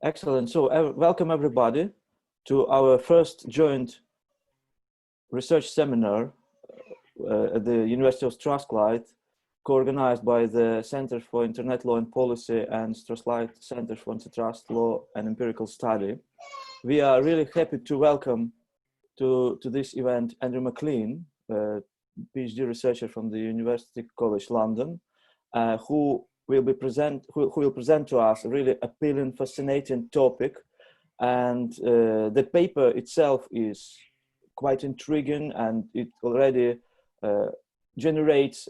Excellent. So welcome everybody to our first joint research seminar at the University of Strathclyde, co-organized by the Center for Internet Law and Policy and Strathclyde Centre for Antitrust Law and Empirical Study. We are really happy to welcome to this event Andrew McLean, PhD researcher from the University College London, who will present to us a really appealing, fascinating topic. And the paper itself is quite intriguing, and it already generates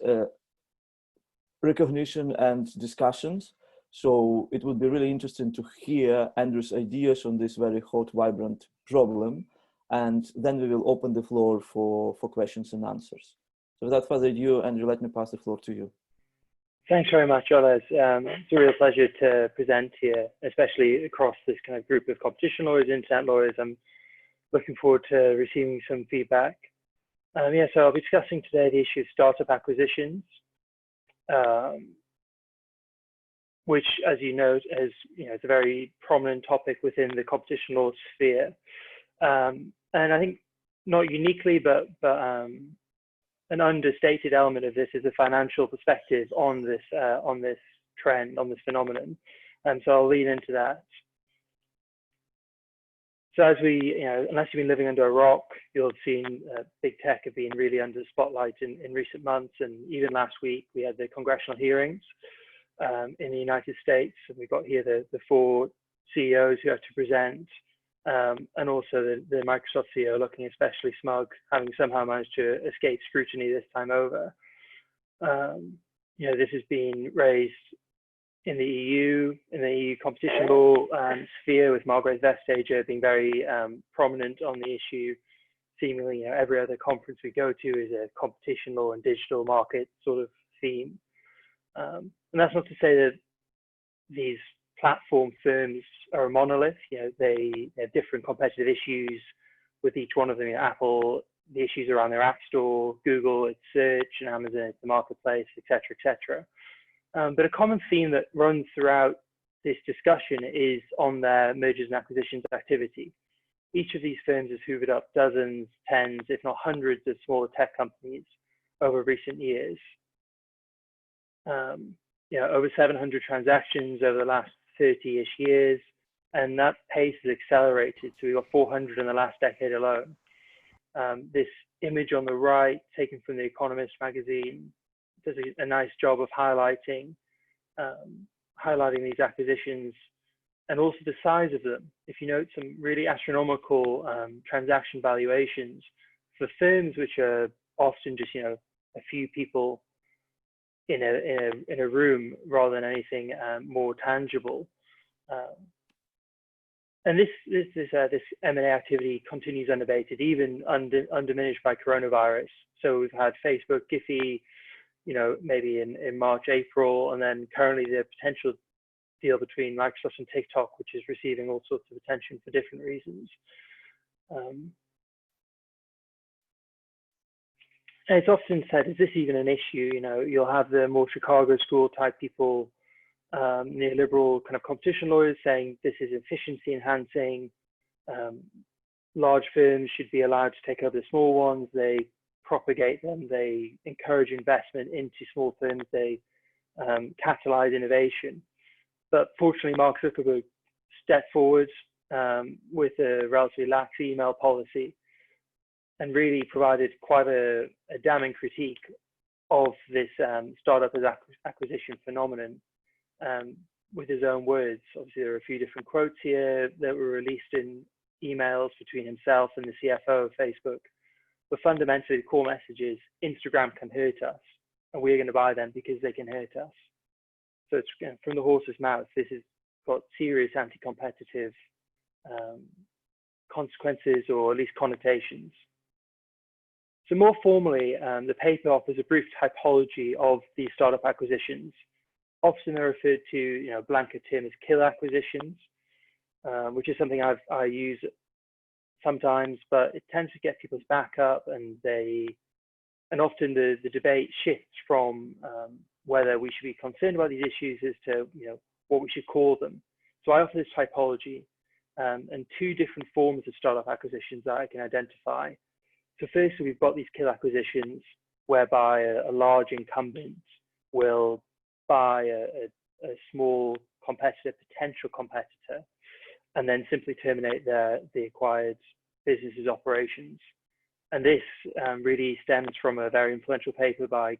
recognition and discussions. So it would be really interesting to hear Andrew's ideas on this very hot, vibrant problem. And then we will open the floor for questions and answers. So without further ado, Andrew, let me pass the floor to you. Thanks very much, Ola. It's a real pleasure to present here, especially across this kind of group of competition lawyers, internet lawyers. I'm looking forward to receiving some feedback. So I'll be discussing today the issue of startup acquisitions, which, as you note, is it's a very prominent topic within the competition law sphere, and I think not uniquely, but an understated element of this is the financial perspective on this trend, on this phenomenon, and so I'll lean into that. So as we, unless you've been living under a rock, you'll have seen big tech have been really under the spotlight in recent months, and even last week we had the congressional hearings in the United States, and we've got here the four CEOs who have to present, and also the Microsoft CEO looking especially smug, having somehow managed to escape scrutiny this time over. This has been raised in the EU competition law sphere, with Margaret Vestager being very prominent on the issue. Seemingly, every other conference we go to is a competition law and digital market sort of theme. And that's not to say that these platform firms are a monolith. They have different competitive issues with each one of them. Apple, the issues around their app store; Google, its search; and Amazon, it's the marketplace, etc., etc. But a common theme that runs throughout this discussion is on their mergers and acquisitions activity. Each of these firms has hoovered up dozens, tens, if not hundreds of smaller tech companies over recent years. Over 700 transactions over the last 30-ish years, and that pace has accelerated. So we've got 400 in the last decade alone. This image on the right, taken from The Economist magazine, does a nice job of highlighting these acquisitions and also the size of them. If you note some really astronomical transaction valuations for firms which are often just a few people in a room rather than anything more tangible. And this M&A activity continues unabated, even undiminished by coronavirus. So we've had Facebook, Giphy, maybe in March, April, and then currently the potential deal between Microsoft and TikTok, which is receiving all sorts of attention for different reasons. And it's often said, is this even an issue? You'll have the more Chicago school type people, neoliberal kind of competition lawyers saying this is efficiency enhancing. Large firms should be allowed to take over the small ones. They propagate them. They encourage investment into small firms. They catalyze innovation. But fortunately, Mark Zuckerberg stepped forward with a relatively lax email policy and really provided quite a damning critique of this startup as acquisition phenomenon with his own words. Obviously, there are a few different quotes here that were released in emails between himself and the CFO of Facebook. But fundamentally, the core message is Instagram can hurt us, and we're going to buy them because they can hurt us. So it's from the horse's mouth. This has got serious anti-competitive consequences, or at least connotations. So more formally, the paper offers a brief typology of these startup acquisitions. Often they're referred to, blanket term as kill acquisitions, which is something I use sometimes, but it tends to get people's back up, and often the debate shifts from whether we should be concerned about these issues as to what we should call them. So I offer this typology and two different forms of startup acquisitions that I can identify. So firstly, we've got these kill acquisitions whereby a large incumbent will buy a small competitor, potential competitor, and then simply terminate the acquired business's operations. And this really stems from a very influential paper by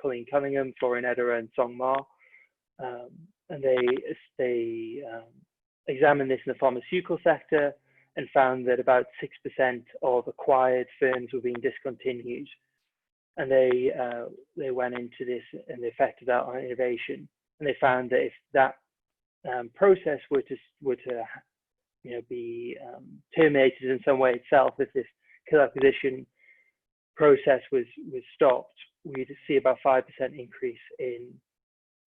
Colleen Cunningham, Florian Ederer, and Song Ma. And they examined this in the pharmaceutical sector and found that about 6% of acquired firms were being discontinued. And they went into this and the effect of that on innovation. And they found that if that process were to be terminated in some way itself, if this kill acquisition process was stopped, we'd see about 5% increase in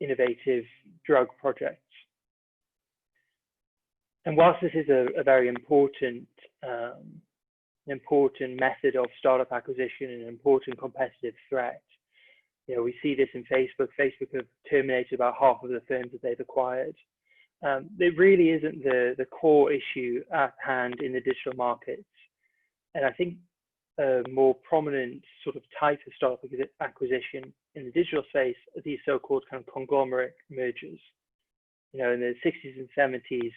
innovative drug projects. And whilst this is a very important method of startup acquisition and an important competitive threat, we see this in Facebook. Facebook have terminated about half of the firms that they've acquired. It really isn't the core issue at hand in the digital markets. And I think a more prominent sort of type of startup acquisition in the digital space are these so-called kind of conglomerate mergers. In the 60s and 70s,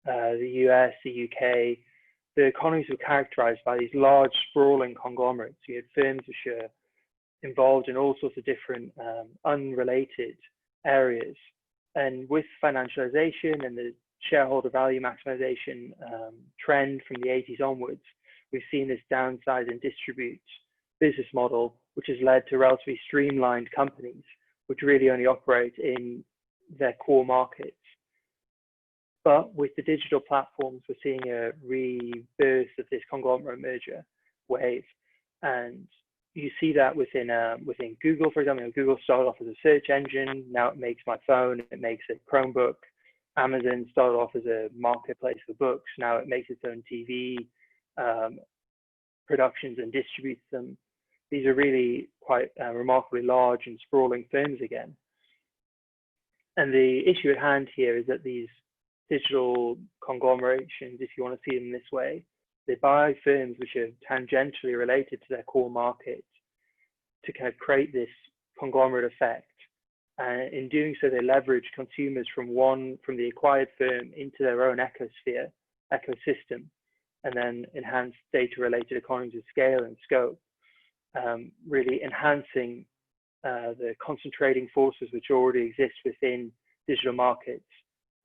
the US, the UK, the economies were characterized by these large sprawling conglomerates. You had firms which are involved in all sorts of different unrelated areas. And with financialization and the shareholder value maximization trend from the 80s onwards, we've seen this downsize and distribute business model, which has led to relatively streamlined companies, which really only operate in their core markets. But with the digital platforms, we're seeing a rebirth of this conglomerate merger wave. And you see that within Google, for example. Google started off as a search engine. Now it makes my phone, it makes a Chromebook. Amazon started off as a marketplace for books. Now it makes its own TV productions and distributes them. These are really quite remarkably large and sprawling firms again. And the issue at hand here is that these digital conglomerations, if you want to see them this way, they buy firms which are tangentially related to their core market to kind of create this conglomerate effect. And in doing so, they leverage consumers from the acquired firm into their own ecosystem, and then enhance data-related economies of scale and scope, really enhancing the concentrating forces which already exist within digital markets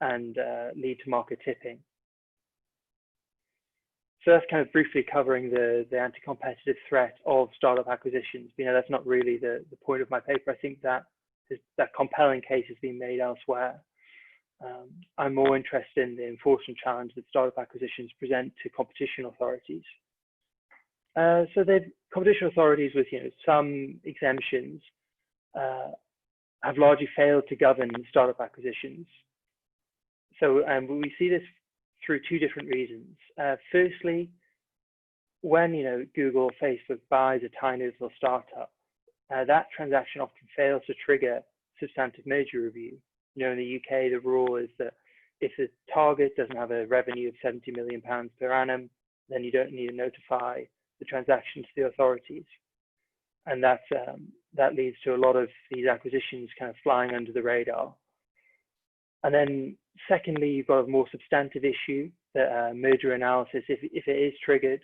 and lead to market tipping. So that's kind of briefly covering the anti-competitive threat of startup acquisitions. That's not really the point of my paper. I think that compelling case has been made elsewhere. I'm more interested in the enforcement challenge that startup acquisitions present to competition authorities. So competition authorities, with some exemptions, have largely failed to govern startup acquisitions. So we see this through two different reasons. Firstly, when Google, Facebook buys a tiny little startup, that transaction often fails to trigger substantive merger review. In the UK, the rule is that if the target doesn't have a revenue of £70 million per annum, then you don't need to notify the transaction to the authorities. And that leads to a lot of these acquisitions kind of flying under the radar. And then secondly, you've got a more substantive issue that merger analysis, if it is triggered,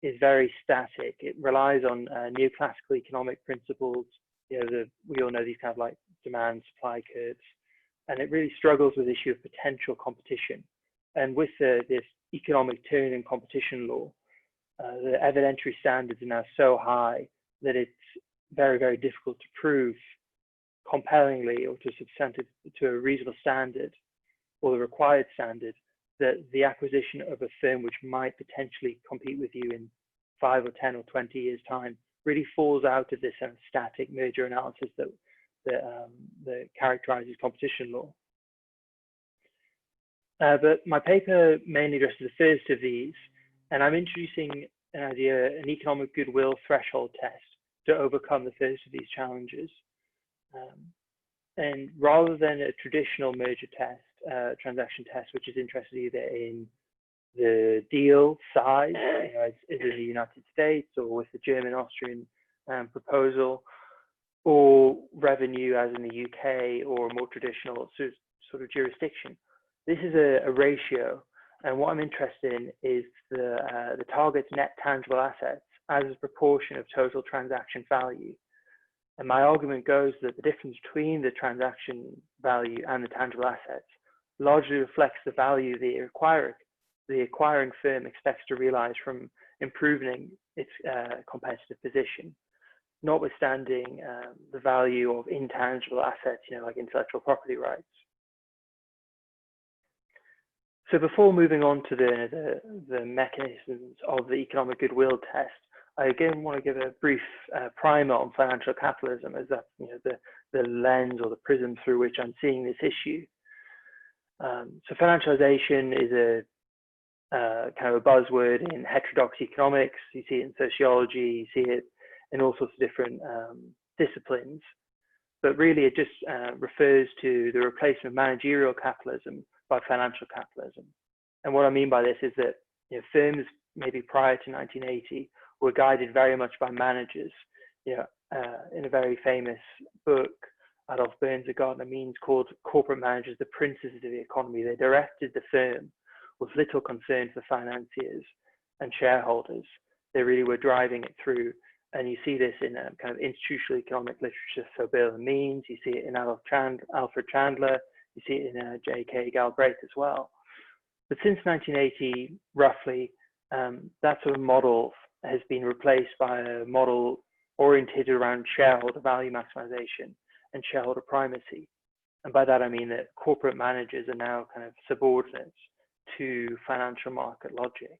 is very static. It relies on neoclassical economic principles. We all know these kind of like demand supply curves. And it really struggles with the issue of potential competition. And with this economic turn in competition law, the evidentiary standards are now so high that it's very, very difficult to prove compellingly or to a reasonable standard or the required standard that the acquisition of a firm which might potentially compete with you in 5 or 10 or 20 years time really falls out of this static merger analysis that characterizes competition law. But my paper mainly addresses the first of these, and I'm introducing an idea, an economic goodwill threshold test to overcome the first of these challenges. And rather than a traditional merger test, transaction test, which is interested either in the deal size, as in the United States, or with the German, Austrian proposal, or revenue as in the UK, or more traditional sort of jurisdiction. This is a ratio, and what I'm interested in is the target's net tangible assets as a proportion of total transaction value. And my argument goes that the difference between the transaction value and the tangible assets largely reflects the value the acquiring firm expects to realize from improving its competitive position, notwithstanding the value of intangible assets, like intellectual property rights. So before moving on to the mechanisms of the economic goodwill test, I again want to give a brief primer on financial capitalism, as that's the lens or the prism through which I'm seeing this issue. So financialization is a kind of a buzzword in heterodox economics. You see it in sociology, you see it in all sorts of different disciplines, but really it just refers to the replacement of managerial capitalism by financial capitalism. And what I mean by this is that firms maybe prior to 1980 were guided very much by managers. In a very famous book, Adolf Burns and Gardner Means called Corporate Managers the Princes of the Economy. They directed the firm with little concern for financiers and shareholders. They really were driving it through. And you see this in kind of institutional economic literature, so Burns and Means, you see it in Alfred Chandler, you see it in J.K. Galbraith as well. But since 1980, roughly, that sort of model has been replaced by a model oriented around shareholder value maximization and shareholder primacy. And by that, I mean that corporate managers are now kind of subordinates to financial market logic.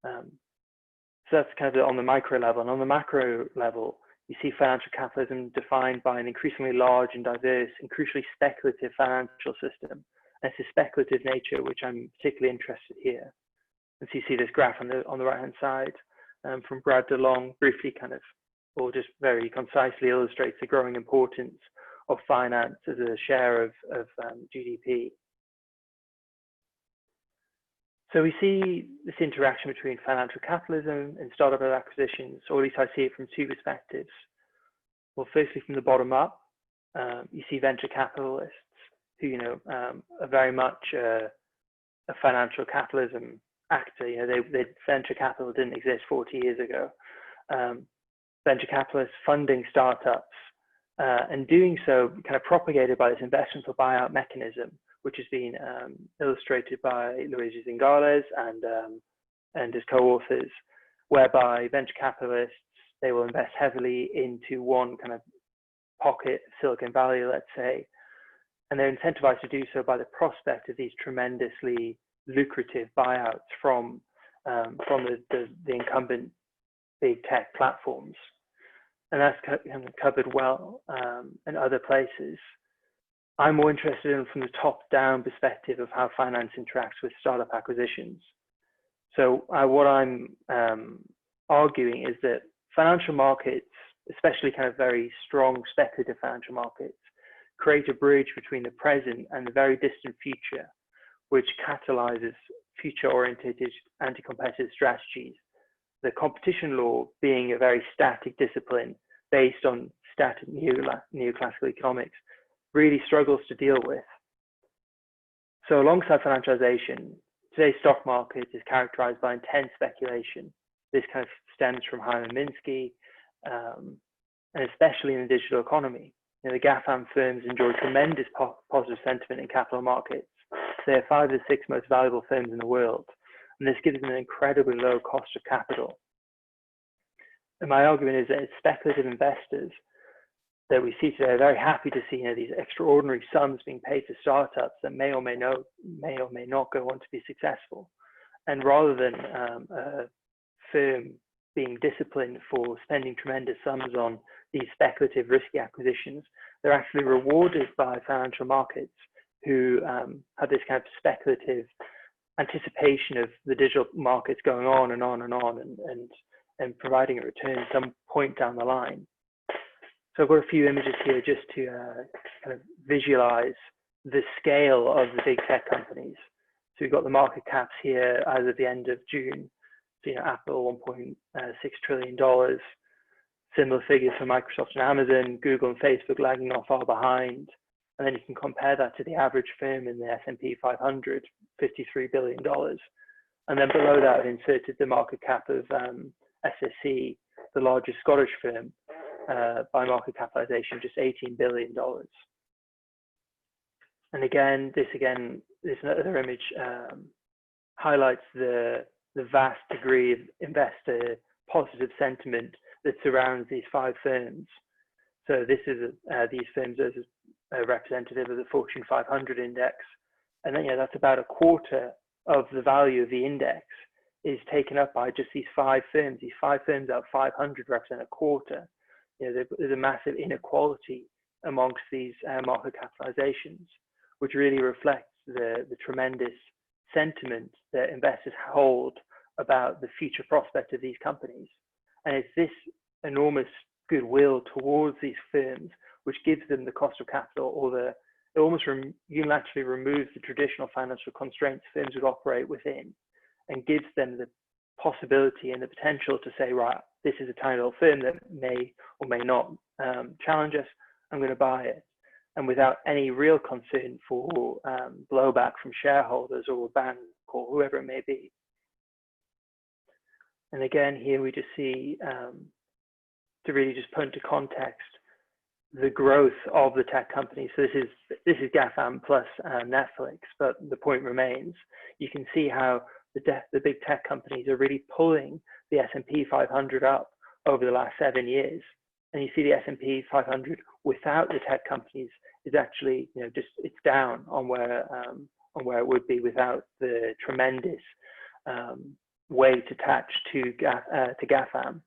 So that's kind of on the micro level. And on the macro level, you see financial capitalism defined by an increasingly large and diverse and crucially speculative financial system. And it's a speculative nature, which I'm particularly interested here. And so you see this graph on the right-hand side from Brad DeLong, briefly kind of, or just very concisely illustrates the growing importance of finance as a share of GDP. So we see this interaction between financial capitalism and startup acquisitions, or at least I see it from two perspectives. Well, firstly, from the bottom up, you see venture capitalists who, are very much a financial capitalism actor. Venture capital didn't exist 40 years ago. Venture capitalists funding startups and doing so kind of propagated by this investment for buyout mechanism, which has been illustrated by Luigi Zingales and his co-authors, whereby venture capitalists, they will invest heavily into one kind of pocket of Silicon Valley, let's say, and they're incentivized to do so by the prospect of these tremendously lucrative buyouts from the incumbent big tech platforms. And that's kind of covered well in other places. I'm more interested in from the top-down perspective of how finance interacts with startup acquisitions. So what I'm arguing is that financial markets, especially kind of very strong speculative financial markets, create a bridge between the present and the very distant future, which catalyzes future-oriented anti-competitive strategies. The competition law, being a very static discipline based on static neoclassical economics, really struggles to deal with. So alongside financialization, today's stock market is characterized by intense speculation. This kind of stems from Hyman Minsky, and especially in the digital economy. The GAFAM firms enjoy tremendous positive sentiment in capital markets. They are 5 of the 6 most valuable firms in the world, and this gives them an incredibly low cost of capital. And my argument is that it's speculative investors that we see today are very happy to see these extraordinary sums being paid to startups that may or may not go on to be successful. And rather than a firm being disciplined for spending tremendous sums on these speculative risky acquisitions, they're actually rewarded by financial markets who have this kind of speculative anticipation of the digital markets going on and on and on and providing a return at some point down the line. So I've got a few images here just to kind of visualize the scale of the big tech companies. So we've got the market caps here as of the end of June. So, Apple, $1.6 trillion. Similar figures for Microsoft and Amazon, Google and Facebook lagging not far behind. And then you can compare that to the average firm in the S&P 500, $53 billion. And then below that, I've inserted the market cap of SSE, the largest Scottish firm, by market capitalization, just $18 billion. And again, this other image highlights the vast degree of investor positive sentiment that surrounds these 5 firms. So this is these firms as a representative of the Fortune 500 index. And then, that's about a quarter of the value of the index is taken up by just these 5 firms. These 5 firms out of 500 represent a quarter. There's a massive inequality amongst these market capitalizations, which really reflects the tremendous sentiment that investors hold about the future prospect of these companies. And it's this enormous goodwill towards these firms which gives them the cost of capital, or it almost unilaterally removes the traditional financial constraints firms would operate within, and gives them the possibility and the potential to say, right, this is a tiny little firm that may or may not challenge us, I'm going to buy it. And without any real concern for blowback from shareholders or ban or whoever it may be. And again, here we just see, to really just put into context, the growth of the tech companies. So this is GAFAM plus Netflix, but the point remains. You can see how the big tech companies are really pulling the S&P 500 up over the last 7 years. And you see the S&P 500 without the tech companies is actually, it's down on where it would be without the tremendous weight attached to GAFAM.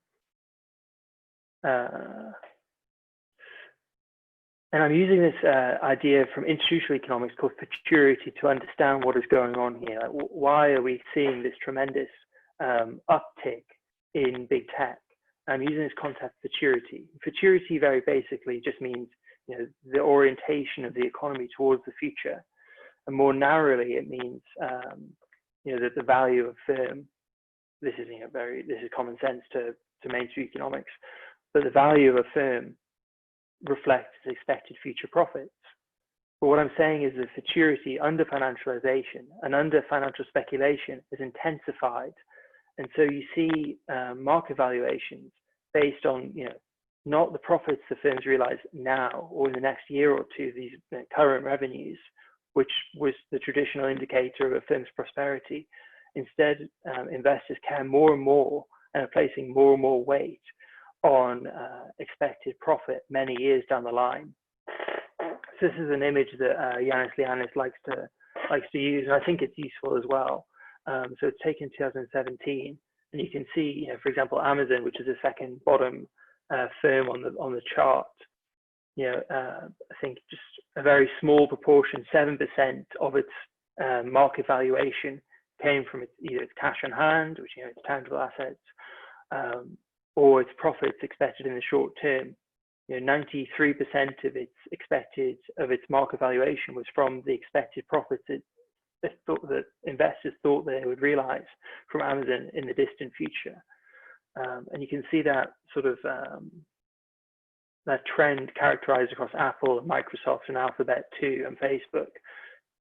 And I'm using this idea from institutional economics called Peculiarity to understand what is going on here. Like, why are we seeing this tremendous uptick in big tech? I'm using this concept Peculiarity. Peculiarity very basically just means the orientation of the economy towards the future, and more narrowly it means that the value of firm. This is this is common sense to mainstream economics, but the value of a firm reflects expected future profits. But what I'm saying is that futurity under financialization and under financial speculation is intensified. And so you see market valuations based on, not the profits the firms realize now or in the next year or two, these current revenues, which was the traditional indicator of a firm's prosperity. Instead, investors care more and more and are placing more and more weight on expected profit many years down the line. So this is an image that Yanis Lianis likes to use, and I think it's useful as well. So it's taken in 2017, and you can see, for example, Amazon, which is the second bottom firm on the chart. I think just a very small proportion, 7% of its market valuation came from either its cash on hand, which its tangible assets, or its profits expected in the short term. 93% of its market valuation was from the expected profits that investors thought they would realize from Amazon in the distant future. And you can see that sort of that trend characterized across Apple, Microsoft, and Alphabet too, and Facebook.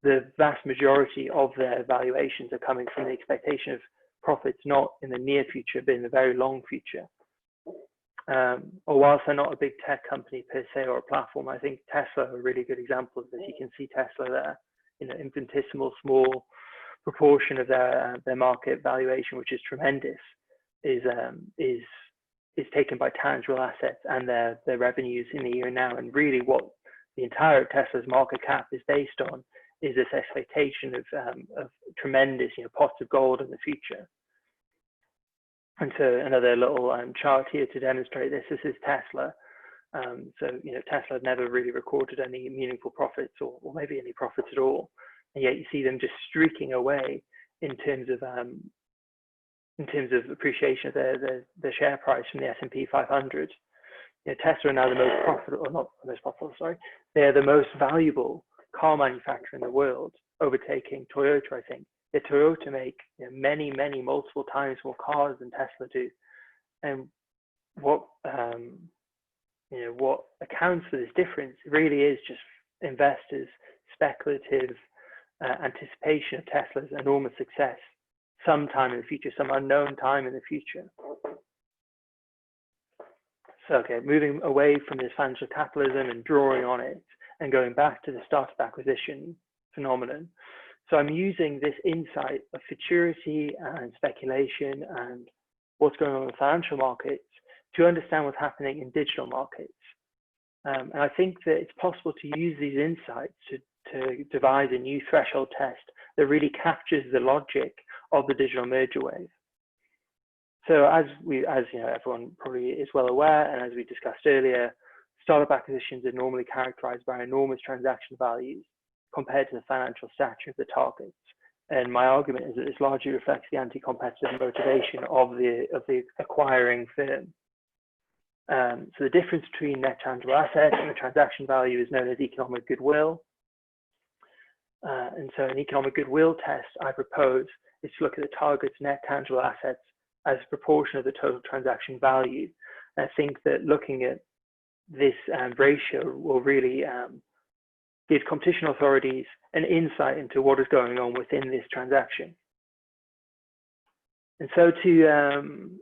The vast majority of their valuations are coming from the expectation of profits not in the near future, but in the very long future. Or whilst they're not a big tech company per se or a platform, I think Tesla are a really good example of this. You can see Tesla there, infinitesimal small proportion of their market valuation, which is tremendous, is taken by tangible assets and their revenues in the here and now. And really what the entire of Tesla's market cap is based on is this expectation of tremendous pots of gold in the future. And so another little chart here to demonstrate this. This is Tesla. So Tesla never really recorded any meaningful profits or maybe any profits at all, and yet you see them just streaking away in terms of appreciation of their share price from the S&P 500. Tesla are now the most profitable, or not the most profitable, sorry, they're the most valuable car manufacturer in the world, overtaking Toyota, I think. Toyota make many, multiple times more cars than Tesla do. And what what accounts for this difference really is just investors' speculative anticipation of Tesla's enormous success sometime in the future, some unknown time in the future. So, okay, moving away from this financial capitalism and drawing on it and going back to the startup acquisition phenomenon. So I'm using this insight of futurity and speculation and what's going on in the financial markets to understand what's happening in digital markets. And I think that it's possible to use these insights to devise a new threshold test that really captures the logic of the digital merger wave. So as everyone probably is well aware, and as we discussed earlier, startup acquisitions are normally characterized by enormous transaction values compared to the financial stature of the targets. And my argument is that this largely reflects the anti-competitive motivation of the acquiring firm. So the difference between net tangible assets and the transaction value is known as economic goodwill. And so an economic goodwill test I propose is to look at the target's net tangible assets as a proportion of the total transaction value. And I think that looking at this ratio will really give competition authorities an insight into what is going on within this transaction. And so to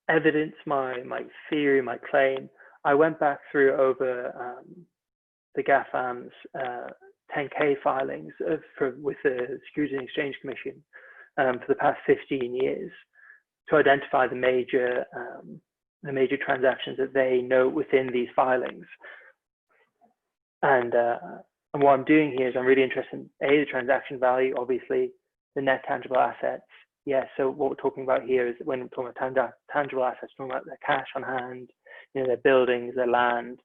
evidence my theory, my claim, I went back through over the GAFAM's 10K filings with the Securities and Exchange Commission for the past 15 years to identify the major transactions that they note within these filings. And what I'm doing here is I'm really interested in the transaction value, obviously, the net tangible assets. Yeah, so what we're talking about here is when we're talking about tangible assets, we're talking about their cash on hand, their buildings, their land.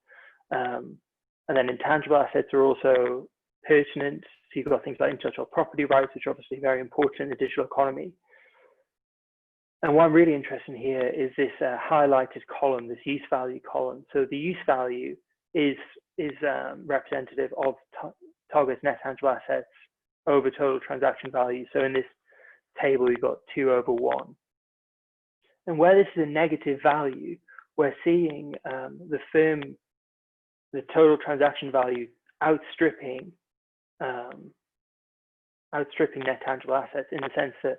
And then intangible assets are also pertinent. So you've got things like intellectual property rights, which are obviously very important in the digital economy. And what I'm really interested in here is this highlighted column, this use value column. So the use value is representative of target's net tangible assets over total transaction value. So in this table, we've got 2/1. And where this is a negative value, we're seeing the total transaction value outstripping net tangible assets, in the sense that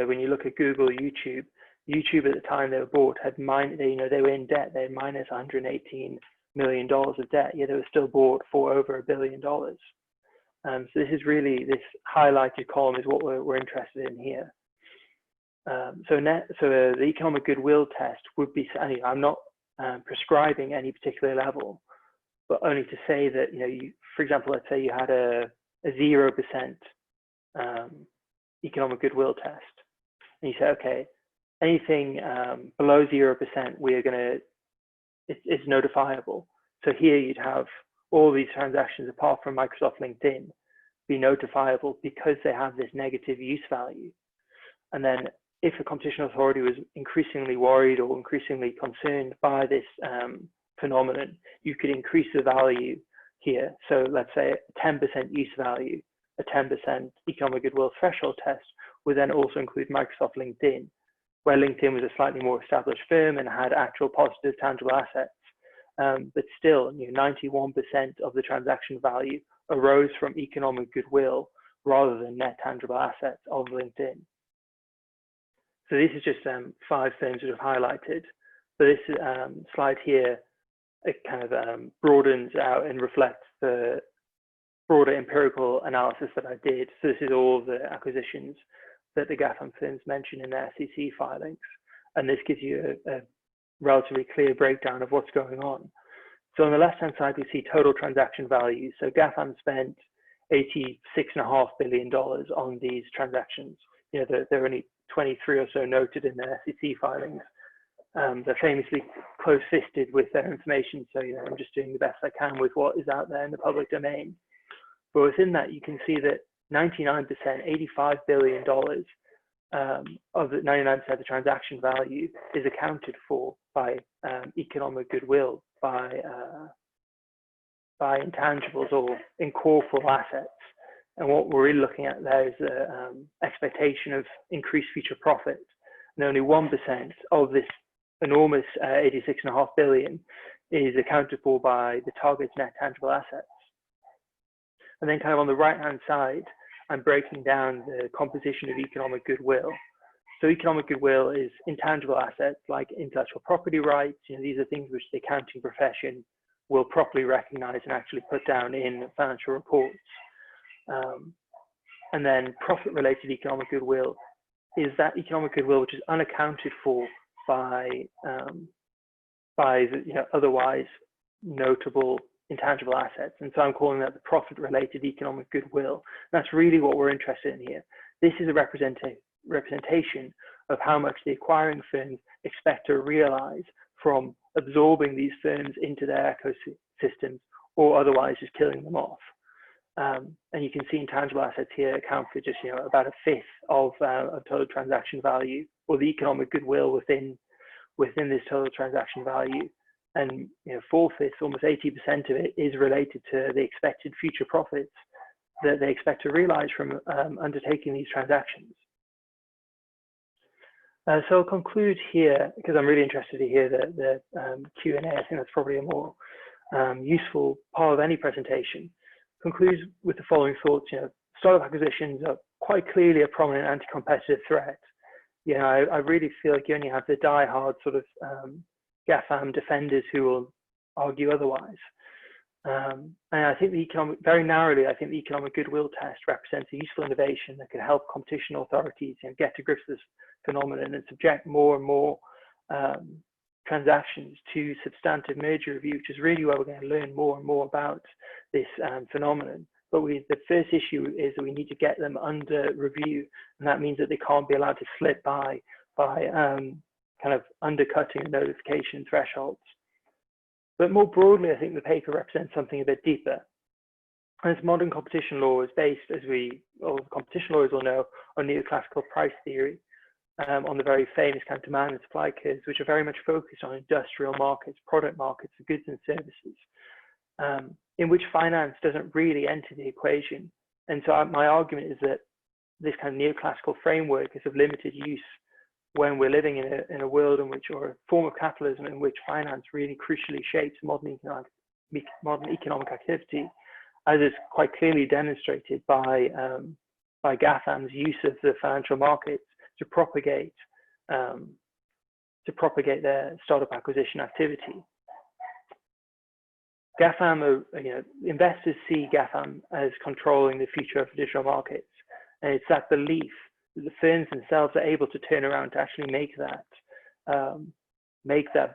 when you look at Google, YouTube at the time they were bought had they were in debt. They had minus $118 million of debt. Yet they were still bought for over $1 billion. So this is really, this highlighted column is what we're interested in here. So the economic goodwill test would be, I'm not prescribing any particular level, but only to say that, for example, let's say you had a 0% economic goodwill test, and you say, okay, anything below 0%, it's notifiable. So here you'd have all these transactions, apart from Microsoft LinkedIn, be notifiable because they have this negative use value. And then if a competition authority was increasingly worried or increasingly concerned by this phenomenon, you could increase the value here. So let's say a 10% use value, a 10% economic goodwill threshold test would then also include Microsoft LinkedIn, where LinkedIn was a slightly more established firm and had actual positive tangible assets. But still, 91% of the transaction value arose from economic goodwill rather than net tangible assets of LinkedIn. So this is just 5 things that I've highlighted. But this slide here, it kind of broadens out and reflects the broader empirical analysis that I did. So this is all the acquisitions that the GAFAM firms mention in their SEC filings. And this gives you a relatively clear breakdown of what's going on. So on the left-hand side, we see total transaction value. So GAFAM spent $86.5 billion on these transactions. There are only 23 or so noted in their SEC filings. They're famously close-fisted with their information. So, I'm just doing the best I can with what is out there in the public domain. But within that, you can see that 99%, $85 billion of the 99% of the transaction value is accounted for by economic goodwill, by intangibles or incorporeal assets. And what we're really looking at there is the expectation of increased future profit. And only 1% of this enormous 86.5 billion is accounted for by the target's net tangible assets. And then kind of on the right-hand side, I'm breaking down the composition of economic goodwill. So economic goodwill is intangible assets like intellectual property rights. These are things which the accounting profession will properly recognize and actually put down in financial reports. And then profit-related economic goodwill is that economic goodwill which is unaccounted for by the, otherwise notable intangible assets. And so I'm calling that the profit-related economic goodwill. That's really what we're interested in here. This is a representation of how much the acquiring firms expect to realize from absorbing these firms into their ecosystems or otherwise just killing them off. And you can see intangible assets here account for just about a fifth of total transaction value, or the economic goodwill within this total transaction value. And 4/5, almost 80% of it is related to the expected future profits that they expect to realize from undertaking these transactions. So I'll conclude here because I'm really interested to hear the Q&A. I think that's probably a more useful part of any presentation. Concludes with the following thoughts. Startup acquisitions are quite clearly a prominent anti-competitive threat. I really feel like you only have the die-hard sort of GAFAM defenders who will argue otherwise. And I think very narrowly, I think the economic goodwill test represents a useful innovation that can help competition authorities get to grips with this phenomenon and subject more and more transactions to substantive merger review, which is really where we're going to learn more and more about this phenomenon. But the first issue is that we need to get them under review, and that means that they can't be allowed to slip by kind of undercutting the notification thresholds. But more broadly, I think the paper represents something a bit deeper. As modern competition law is based, as all competition lawyers will know, on neoclassical price theory, on the very famous kind of demand and supply curves, which are very much focused on industrial markets, product markets for goods and services, in which finance doesn't really enter the equation. And so my argument is that this kind of neoclassical framework is of limited use when we're living in a world in which, or a form of capitalism in which finance really crucially shapes modern economic activity, as is quite clearly demonstrated by GAFAM's use of the financial markets to propagate their startup acquisition activity. GAFAM, investors see GAFAM as controlling the future of digital markets, and it's that belief that the firms themselves are able to turn around to actually make that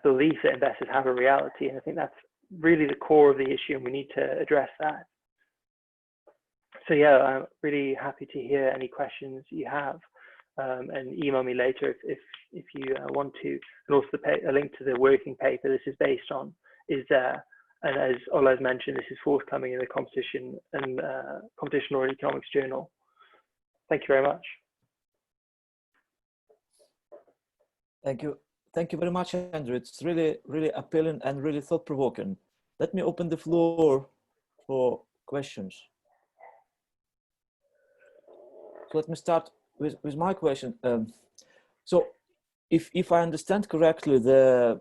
belief that investors have a reality. And I think that's really the core of the issue, and we need to address that. So yeah, I'm really happy to hear any questions you have, and email me later if you want to. And also a link to the working paper this is based on is there. And as Ola has mentioned, this is forthcoming in the Competition Law and Economics Journal. Thank you very much. Thank you. Thank you very much, Andrew. It's really, really appealing and really thought-provoking. Let me open the floor for questions. So let me start with my question. So if I understand correctly, the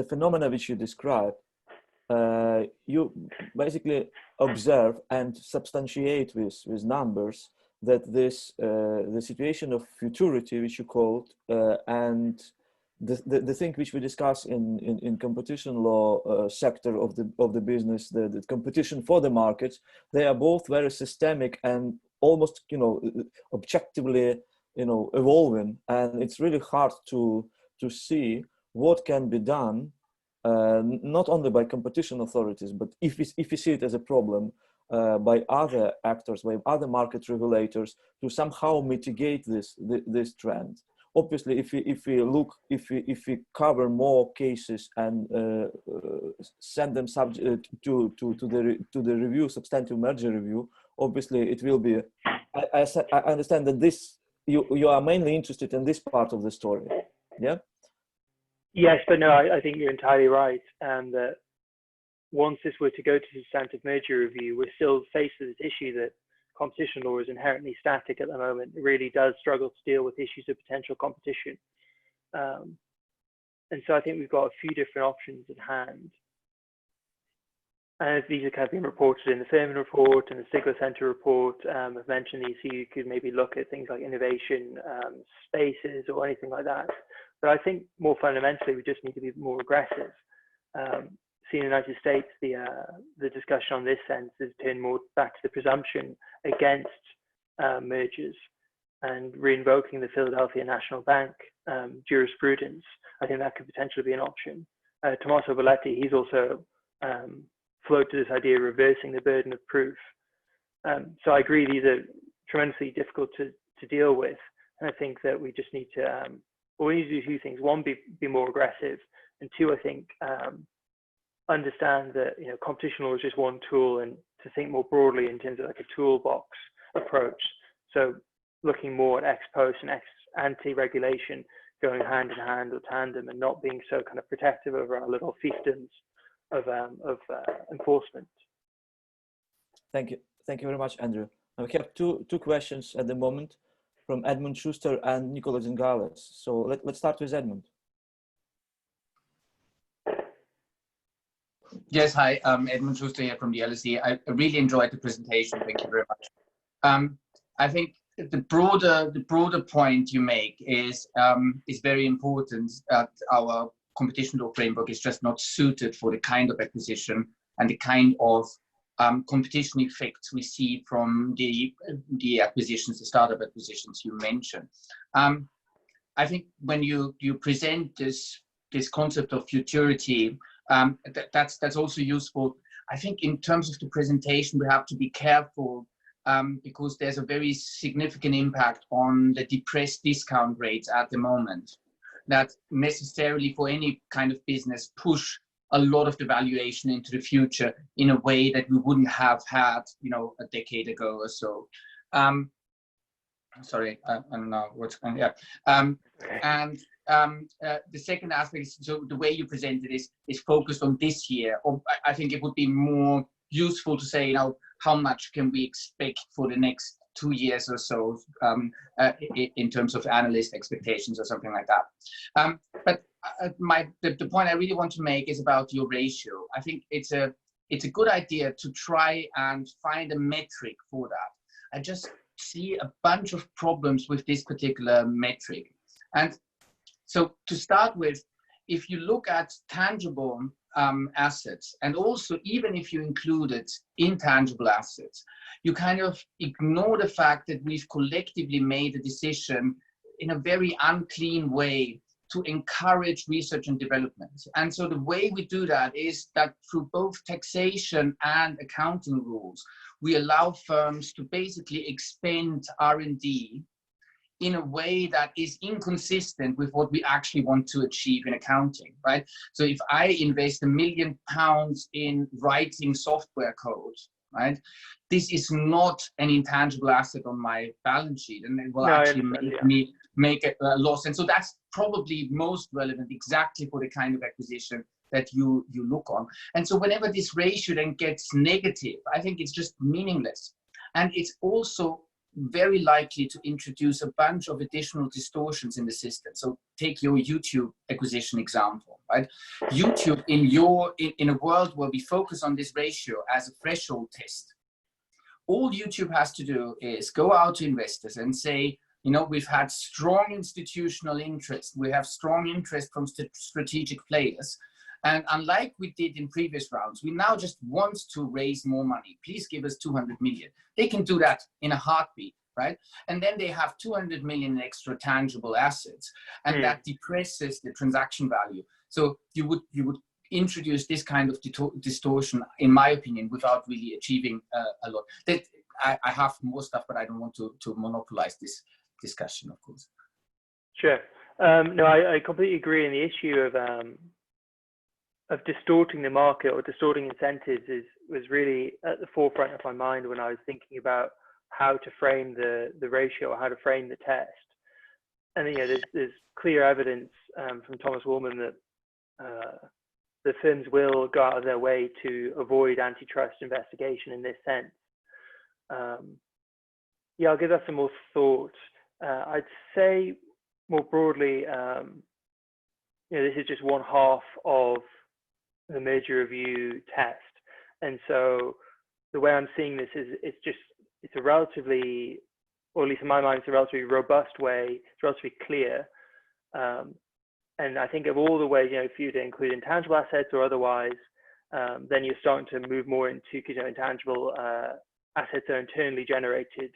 phenomena which you describe, you basically observe and substantiate with numbers that the situation of futurity, which you called, and the thing which we discuss in competition law sector of the business, the competition for the markets, they are both very systemic and almost objectively evolving, and it's really hard to see what can be done, not only by competition authorities, but if we see it as a problem, by other actors, by other market regulators, to somehow mitigate this trend. Obviously, if we cover more cases and send them subject to the review, substantive merger review, obviously it will be. I understand that this you are mainly interested in this part of the story, yeah? Yes, but no, I think you're entirely right. And that once this were to go to substantive merger review, we're still faced with this issue that competition law is inherently static at the moment. It really does struggle to deal with issues of potential competition. And so I think we've got a few different options at hand. And these are kind of been reported in the Firmin report and the Strathclyde Centre report. I've mentioned these, so you could maybe look at things like innovation spaces or anything like that. But I think more fundamentally, we just need to be more aggressive. See, in the United States, the discussion on this sense is turned more back to the presumption against mergers and reinvoking the Philadelphia National Bank jurisprudence. I think that could potentially be an option. Tommaso Belletti, he's also floated this idea of reversing the burden of proof. So I agree, these are tremendously difficult to deal with. And I think that we just need to, well, we need to do two things. One, be more aggressive. And two, I think, understand that, you know, competition law is just one tool, and to think more broadly in terms of like a toolbox approach. So looking more at ex post and ex ante regulation going hand in hand or tandem, and not being so kind of protective over our little fiefdoms of enforcement. Thank you very much, Andrew. We have two questions at the moment from Edmund Schuster and Nicola Zingales. So let's start with Edmund. Yes, hi, Edmund Schuster here from the LSE. I really enjoyed the presentation. Thank you very much. I think the broader point you make is very important, that our competition law framework is just not suited for the kind of acquisition and the kind of competition effects we see from the acquisitions, the startup acquisitions you mentioned. I think when you present this concept of futurity, that's also useful. I think in terms of the presentation, we have to be careful because there's a very significant impact on the depressed discount rates at the moment, that necessarily for any kind of business push a lot of the valuation into the future in a way that we wouldn't have had, you know, a decade ago or so. Sorry, I don't know what's going on. Yeah. The second aspect is, so the way you presented is focused on this year. Or I think it would be more useful to say, you know, how much can we expect for the next 2 years or so in terms of analyst expectations or something like that. But the point I really want to make is about your ratio. I think it's a good idea to try and find a metric for that. I just see a bunch of problems with this particular metric. And so to start with, if you look at tangible assets, and also even if you included intangible assets, you kind of ignore the fact that we've collectively made a decision in a very unclean way to encourage research and development. And so the way we do that is that through both taxation and accounting rules, we allow firms to basically expend R&D in a way that is inconsistent with what we actually want to achieve in accounting, right? So if I invest £1 million in writing software code, right, this is not an intangible asset on my balance sheet, and it will actually make me make a loss. And so that's probably most relevant exactly for the kind of acquisition that you look on. And so whenever this ratio then gets negative, I think it's just meaningless. And it's also very likely to introduce a bunch of additional distortions in the system. So take your YouTube acquisition example, right? YouTube, in a world where we focus on this ratio as a threshold test, all YouTube has to do is go out to investors and say, you know, we've had strong institutional interest. We have strong interest from strategic players. And unlike we did in previous rounds, we now just want to raise more money. Please give us 200 million. They can do that in a heartbeat, right? And then they have 200 million in extra tangible assets, and that depresses the transaction value. So you would introduce this kind of distortion, in my opinion, without really achieving a lot. I have more stuff, but I don't want to monopolize this discussion, of course. Sure. No, I completely agree. And the issue of distorting the market or distorting incentives was really at the forefront of my mind when I was thinking about how to frame the ratio or how to frame the test. And you know, there's clear evidence from Thomas Woolman that the firms will go out of their way to avoid antitrust investigation in this sense. Yeah, I'll give that some more thought. I'd say more broadly, you know, this is just one half of the merger review test. And so the way I'm seeing this is it's a relatively, or at least in my mind, it's a relatively robust way, it's relatively clear. And I think of all the ways, you know, for you to include intangible assets or otherwise, then you're starting to move more into, you know, intangible assets are internally generated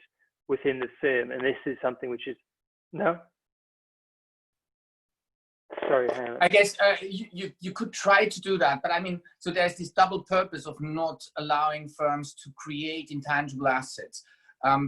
within the firm. And this is something which is, no? Sorry, hang on. I guess you could try to do that, but I mean, so there's this double purpose of not allowing firms to create intangible assets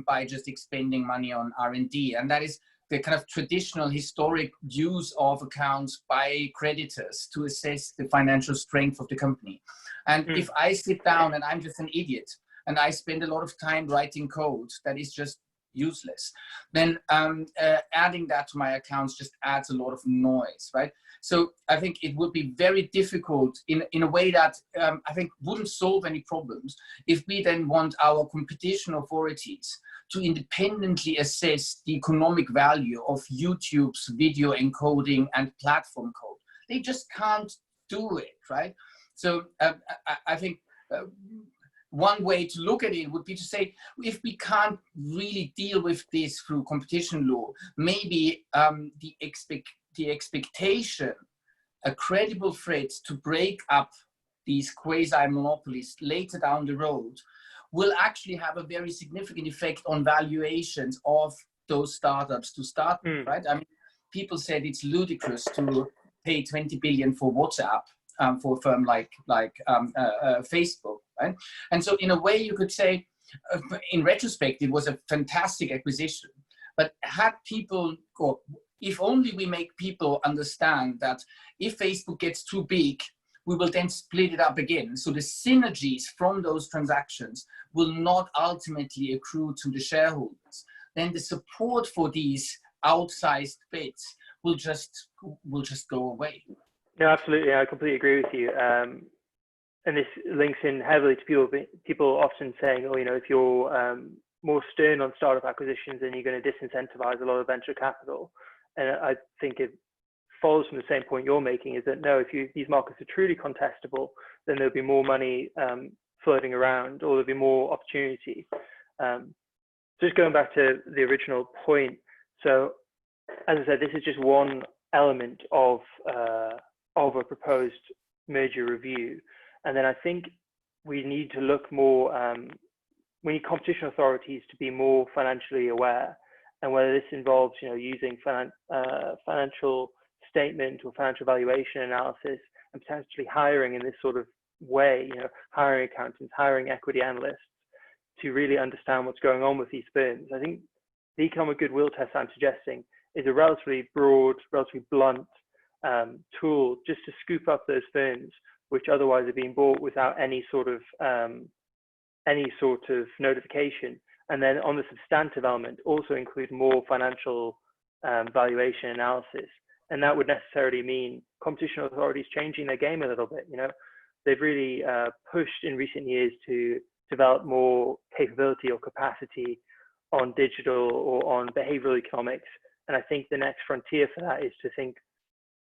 by just expending money on R&D, and that is the kind of traditional historic use of accounts by creditors to assess the financial strength of the company. And if I sit down and I'm just an idiot and I spend a lot of time writing code that is just useless, then adding that to my accounts just adds a lot of noise, right? So I think it would be very difficult in a way that I think wouldn't solve any problems if we then want our competition authorities to independently assess the economic value of YouTube's video encoding and platform code. They just can't do it, right? So I think one way to look at it would be to say, if we can't really deal with this through competition law, maybe the expectation, a credible threat to break up these quasi-monopolies later down the road will actually have a very significant effect on valuations of those startups to start with, right? I mean, people said it's ludicrous to pay 20 billion for WhatsApp for a firm like Facebook, right? And so in a way you could say, in retrospect, it was a fantastic acquisition, but had people, or if only we make people understand that if Facebook gets too big, we will then split it up again. So the synergies from those transactions will not ultimately accrue to the shareholders. Then the support for these outsized bets will just go away. No, absolutely. I completely agree with you. And this links in heavily to people often saying, oh, you know, if you're more stern on startup acquisitions, then you're going to disincentivize a lot of venture capital. And I think it follows from the same point you're making, is that no, if these markets are truly contestable, then there'll be more money floating around, or there'll be more opportunity. Just going back to the original point. So as I said, this is just one element of a proposed merger review. And then I think we need to look more, we need competition authorities to be more financially aware, and whether this involves, you know, using financial statement or financial valuation analysis, and potentially hiring in this sort of way, you know, hiring accountants, hiring equity analysts to really understand what's going on with these firms. I think the economic goodwill test I'm suggesting is a relatively broad, relatively blunt tool just to scoop up those firms which otherwise are being bought without any sort of notification. And then on the substantive element, also include more financial valuation analysis. And that would necessarily mean competition authorities changing their game a little bit. You know, they've really pushed in recent years to develop more capability or capacity on digital or on behavioral economics. And I think the next frontier for that is to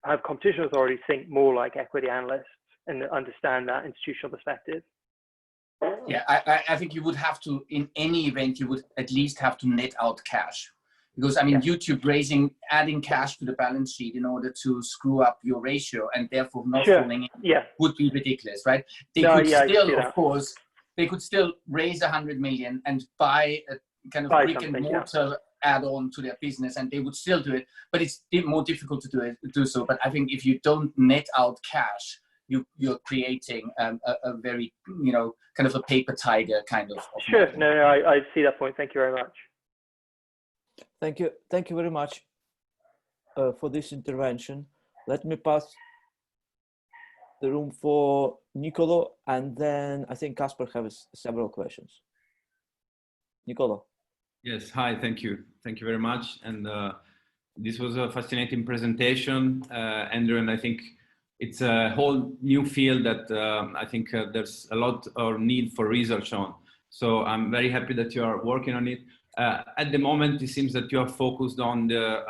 have competition authorities think more like equity analysts and understand that institutional perspective. Yeah, I think you would have to, in any event, you would at least have to net out cash. Because I mean, yeah. YouTube adding cash to the balance sheet in order to screw up your ratio and therefore not falling in would be ridiculous, right? They could still raise 100 million and buy a kind of brick and mortar add-on to their business, and they would still do it, but it's more difficult to do so. But I think if you don't net out cash, you're creating a very, you know, kind of a paper tiger kind of Sure. Model. No, I see that point. Thank you very much. Thank you very much for this intervention. Let me pass the room for Nicola, and then I think Casper has several questions. Nicola. Yes, hi, thank you. Thank you very much. And this was a fascinating presentation, Andrew, and I think it's a whole new field that I think there's a lot of need for research on. So I'm very happy that you are working on it. At the moment, it seems that you are focused on the,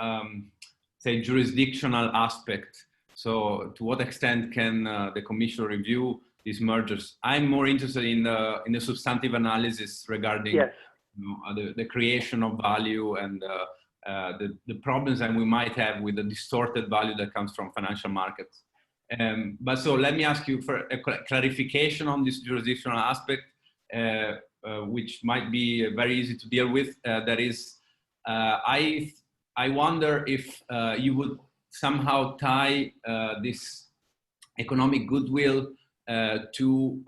say, jurisdictional aspect. So to what extent can the Commission review these mergers? I'm more interested in the substantive analysis regarding Yes. The creation of value and the problems that we might have with the distorted value that comes from financial markets. But so let me ask you for a clarification on this jurisdictional aspect, which might be very easy to deal with. That is, I wonder if you would somehow tie this economic goodwill to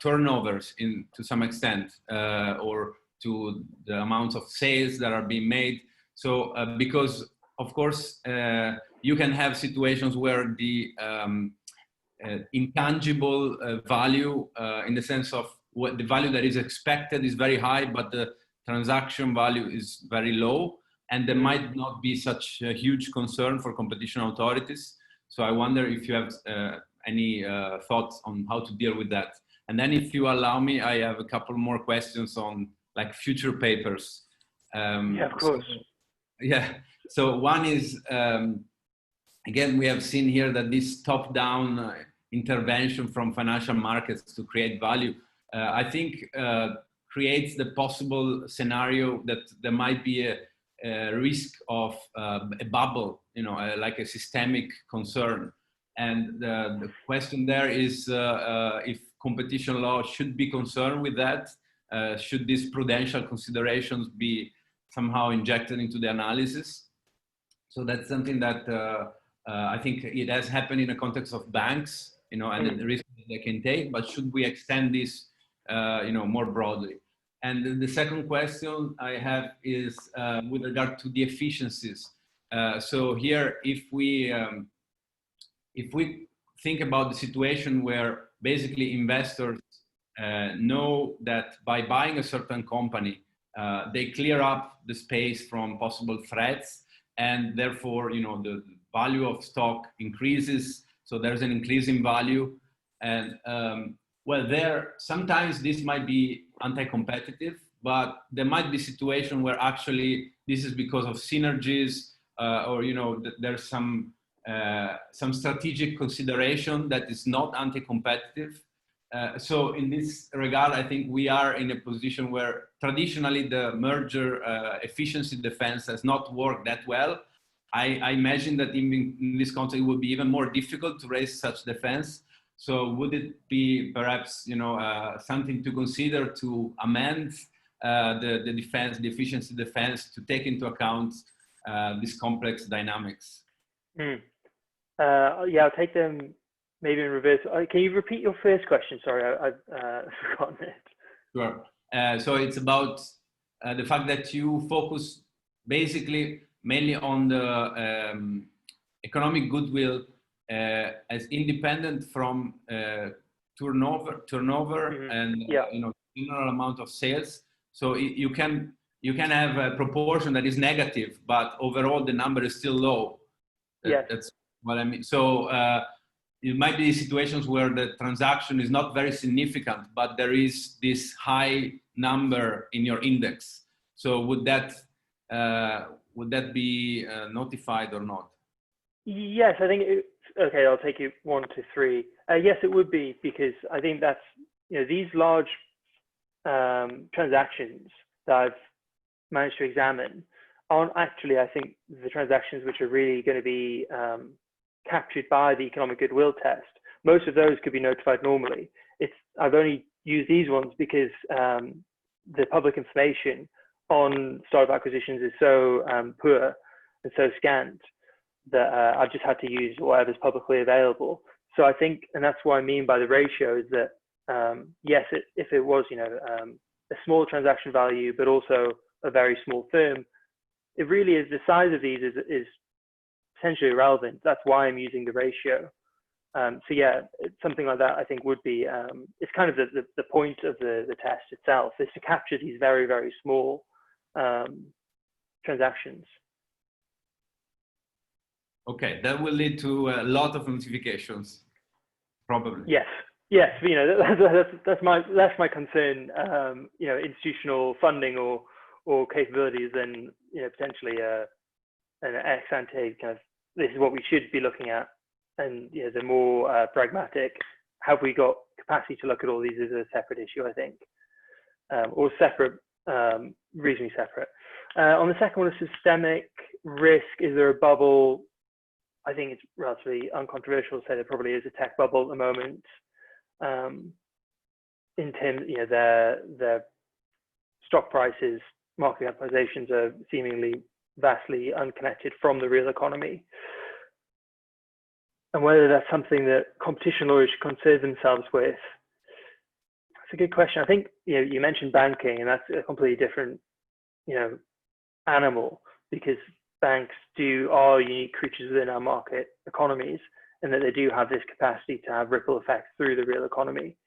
turnovers to some extent, or to the amounts of sales that are being made. So because of course you can have situations where the intangible value, in the sense of what the value that is expected is very high, but the transaction value is very low, and there might not be such a huge concern for competition authorities. So I wonder if you have any thoughts on how to deal with that. And then if you allow me, I have a couple more questions on like future papers. Yeah, of course. So, yeah, so one is, again, we have seen here that this top-down intervention from financial markets to create value, I think creates the possible scenario that there might be a risk of a bubble, you know, like a systemic concern. And the question there is if competition law should be concerned with that. Should these prudential considerations be somehow injected into the analysis? So that's something that I think it has happened in the context of banks, you know, and the risk that they can take, but should we extend this, you know, more broadly? And the second question I have is with regard to the efficiencies. So here, if we think about the situation where basically investors know that by buying a certain company, they clear up the space from possible threats, and therefore, you know, the value of stock increases. So there's an increase in value, and well, sometimes this might be anti-competitive, but there might be situation where actually this is because of synergies, or you know, there's some strategic consideration that is not anti-competitive. So in this regard, I think we are in a position where traditionally the merger efficiency defense has not worked that well. I imagine that in this context, it would be even more difficult to raise such defense. So would it be perhaps, you know, something to consider to amend the defense, the efficiency defense, to take into account these complex dynamics? Yeah, I'll take them maybe in reverse. Can you repeat your first question? Sorry, I've forgotten it. Sure. So it's about the fact that you focus basically mainly on the economic goodwill as independent from turnover and you know, general amount of sales. So you can have a proportion that is negative, but overall the number is still low. That's what I mean. So it might be situations where the transaction is not very significant, but there is this high number in your index. So would that be notified or not? Yes, I think okay, I'll take you 1 to 3. Yes, it would be, because I think that's, you know, these large transactions that I've managed to examine aren't actually, I think, the transactions which are really going to be captured by the economic goodwill test. Most of those could be notified normally. I've only used these ones because the public information on startup acquisitions is so poor and so scant that I've just had to use whatever's publicly available. So I think, and that's what I mean by the ratio, is that yes, if it was, you know, a small transaction value, but also a very small firm, it really is, the size of these is essentially irrelevant. That's why I'm using the ratio. So yeah, something like that I think would be, it's kind of the point of the test itself, is to capture these very, very small transactions. Okay, that will lead to a lot of notifications, probably. Yes, you know, that's my concern. You know, institutional funding or capabilities, and you know, potentially an ex ante kind of, this is what we should be looking at, and you know, the more pragmatic, have we got capacity to look at all these as a separate issue, I think, or separate, reasonably separate. On the second one, systemic risk, is there a bubble? I think it's relatively uncontroversial to say there probably is a tech bubble at the moment. In terms, you know, their stock prices, market capitalizations are seemingly vastly unconnected from the real economy. And whether that's something that competition lawyers should concern themselves with, that's a good question. I think, you know, you mentioned banking, and that's a completely different, you know, animal, because banks are unique creatures within our market economies, and that they do have this capacity to have ripple effects through the real economy.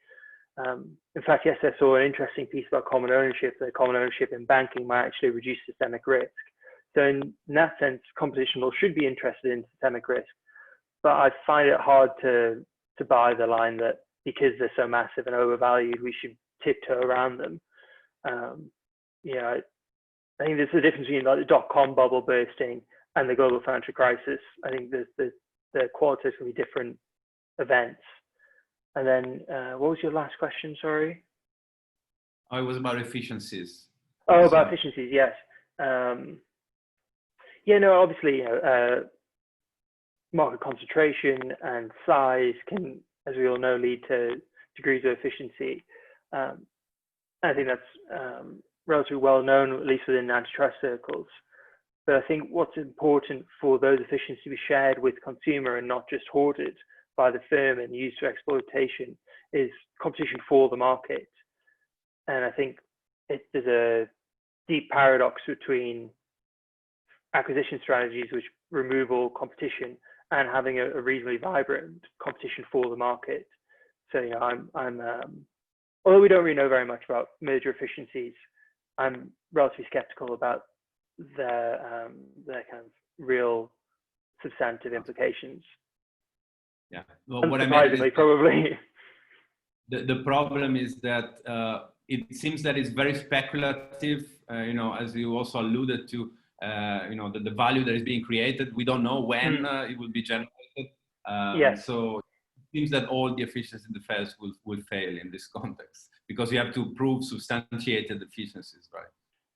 In fact, yes, I saw an interesting piece about common ownership, that common ownership in banking might actually reduce systemic risk. So in that sense, competition law should be interested in systemic risk, but I find it hard to buy the line that because they're so massive and overvalued, we should tiptoe around them. You know, I think there's a difference between like the dot-com bubble bursting and the global financial crisis. I think the qualitatively different events. And then what was your last question, sorry? Oh, it was about efficiencies. Oh, about efficiencies, yes. Yeah, no, obviously, you know, market concentration and size can, as we all know, lead to degrees of efficiency. I think that's relatively well known, at least within antitrust circles. But I think what's important for those efficiencies to be shared with consumer and not just hoarded by the firm and used for exploitation is competition for the market. And I think there's a deep paradox between acquisition strategies which remove all competition and having a reasonably vibrant competition for the market. So, you know, I'm although we don't really know very much about merger efficiencies, I'm relatively skeptical about their kind of real substantive implications. Yeah, well, what I mean, probably. The problem is that it seems that it's very speculative. You know, as you also alluded to, you know, the value that is being created, we don't know when it will be generated. Yes. So it seems that all the efficiency defense will fail in this context, because you have to prove substantiated efficiencies, right?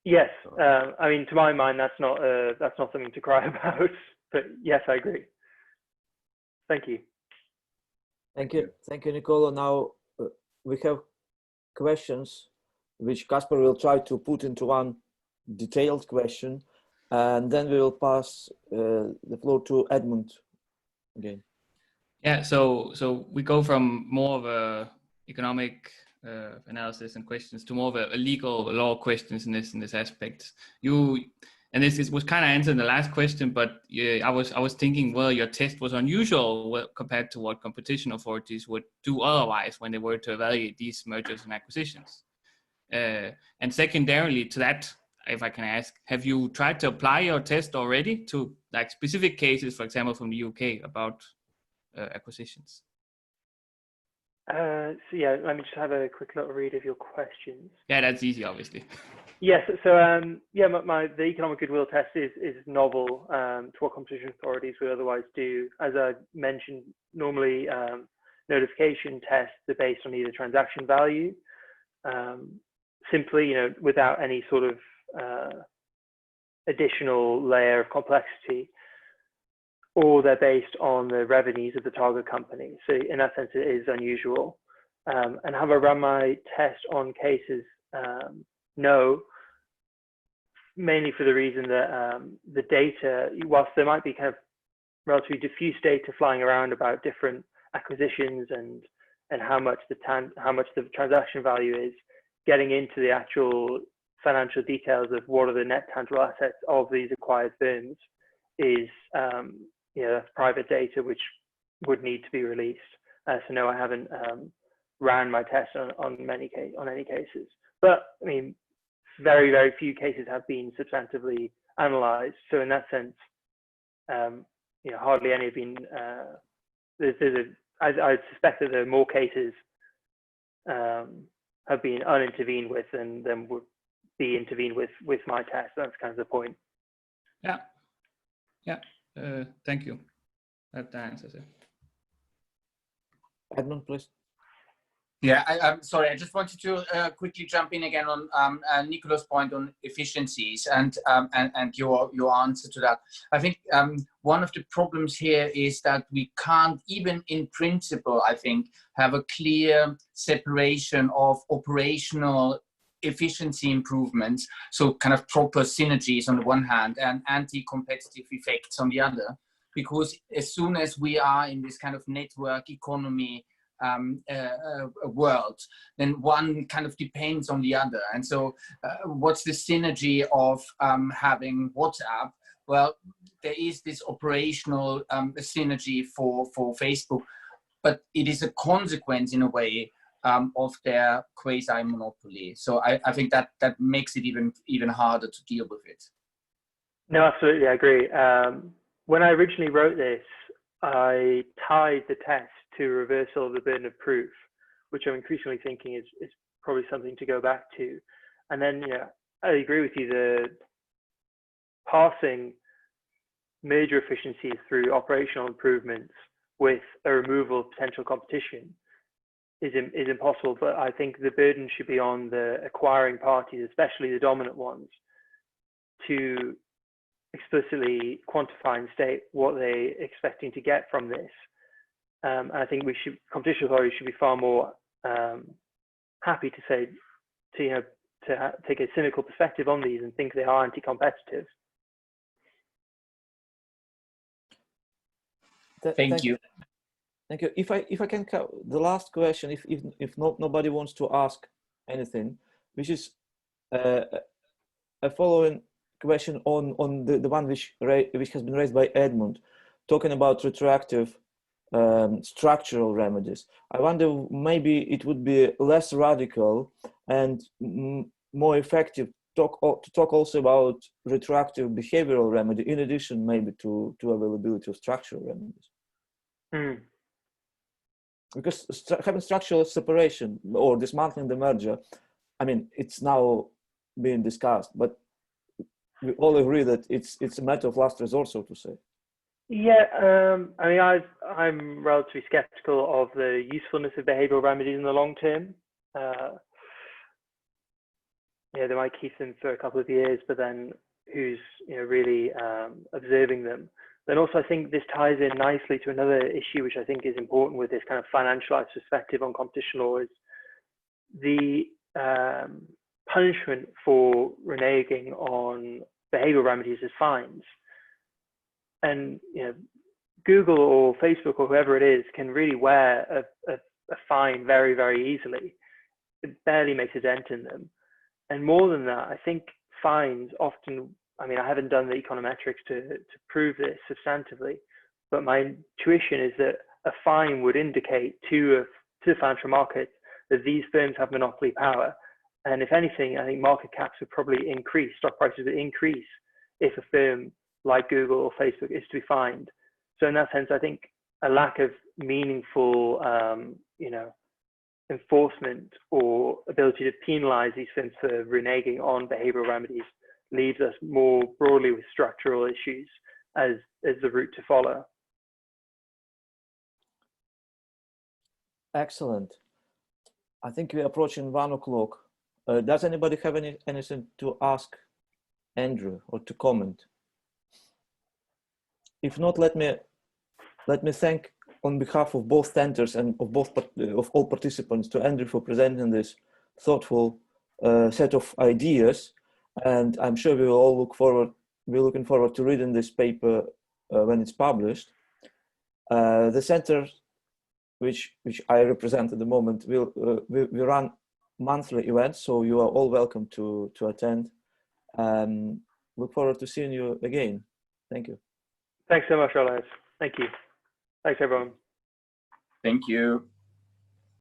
Yes, so, I mean, to my mind, that's not something to cry about. But yes, I agree. Thank you. Thank you, Nicola. Now we have questions which Kasper will try to put into one detailed question, and then we will pass the floor to Edmund again. Yeah, so we go from more of a economic analysis and questions to more of a legal law questions in this aspect. And this was kind of answered in the last question, but I was thinking, well, your test was unusual compared to what competition authorities would do otherwise when they were to evaluate these mergers and acquisitions. And secondarily to that, if I can ask, have you tried to apply your test already to like specific cases, for example, from the UK about acquisitions? So yeah, let me just have a quick little read of your questions. Yeah, that's easy, obviously. Yes, so yeah, the economic goodwill test is novel to what competition authorities would otherwise do. As I mentioned, normally notification tests are based on either transaction value, simply, you know, without any sort of additional layer of complexity, or they're based on the revenues of the target company. So in that sense, it is unusual. And have I run my test on cases? No, mainly for the reason that the data, whilst there might be kind of relatively diffuse data flying around about different acquisitions and how much the transaction value is, getting into the actual financial details of what are the net tangible assets of these acquired firms is, you know, that's private data which would need to be released. So no, I haven't ran my test on any cases. But I mean, very, very few cases have been substantively analysed. So in that sense, you know, hardly any have been. I suspect that there are more cases have been unintervened with than would be intervened with my test. That's kind of the point. Yeah. Yeah. Thank you. That answers it. Edmund, please. Yeah, I'm sorry. I just wanted to quickly jump in again on Nicola's point on efficiencies and your answer to that. I think one of the problems here is that we can't, even in principle, I think, have a clear separation of operational efficiency improvements, so kind of proper synergies on the one hand and anti-competitive effects on the other, because as soon as we are in this kind of network economy world, then one kind of depends on the other. And so what's the synergy of having WhatsApp? Well, there is this operational synergy for Facebook, but it is a consequence in a way of their quasi-monopoly. So I think that makes it even harder to deal with it. No, absolutely, I agree. When I originally wrote this, I tied the test to reversal of the burden of proof, which I'm increasingly thinking is probably something to go back to. And then, yeah, I agree with you, the passing major efficiencies through operational improvements with a removal of potential competition is impossible. But I think the burden should be on the acquiring parties, especially the dominant ones, to explicitly quantify and state what they're expecting to get from this. And I think competition authorities should be far more happy to say, to take a cynical perspective on these and think they are anti-competitive. Thank you. Thank you. If I can, the last question, if nobody wants to ask anything, which is a following question on the one which has been raised by Edmund, talking about retroactive structural remedies. I wonder maybe it would be less radical and more effective to talk also about retroactive behavioral remedy in addition maybe to availability of structural remedies. Because having structural separation or dismantling the merger, I mean, it's now being discussed, but we all agree that it's a matter of last resort, so to say. Yeah, I mean, I'm relatively skeptical of the usefulness of behavioural remedies in the long term. Yeah, they might keep them for a couple of years, but then who's really observing them? Then also, I think this ties in nicely to another issue, which I think is important with this kind of financialized perspective on competition law, is the punishment for reneging on behavioural remedies is fines. And Google or Facebook or whoever it is can really wear a fine very, very easily. It barely makes a dent in them. And more than that, I think fines often, I mean, I haven't done the econometrics to prove this substantively, but my intuition is that a fine would indicate to the financial markets that these firms have monopoly power. And if anything, I think market caps would probably increase, stock prices would increase if a firm like Google or Facebook is to be fined. So in that sense, I think a lack of meaningful, enforcement or ability to penalize these firms for reneging on behavioral remedies leaves us more broadly with structural issues as the route to follow. Excellent. I think we're approaching 1 o'clock. Does anybody have anything to ask Andrew or to comment? If not, let me thank on behalf of both centers and of all participants to Andrew for presenting this thoughtful set of ideas. And I'm sure we will all we're looking forward to reading this paper when it's published. The center, which I represent at the moment, we run monthly events, so you are all welcome to attend. Look forward to seeing you again. Thank you. Thanks so much, Alex. Thank you. Thanks, everyone. Thank you.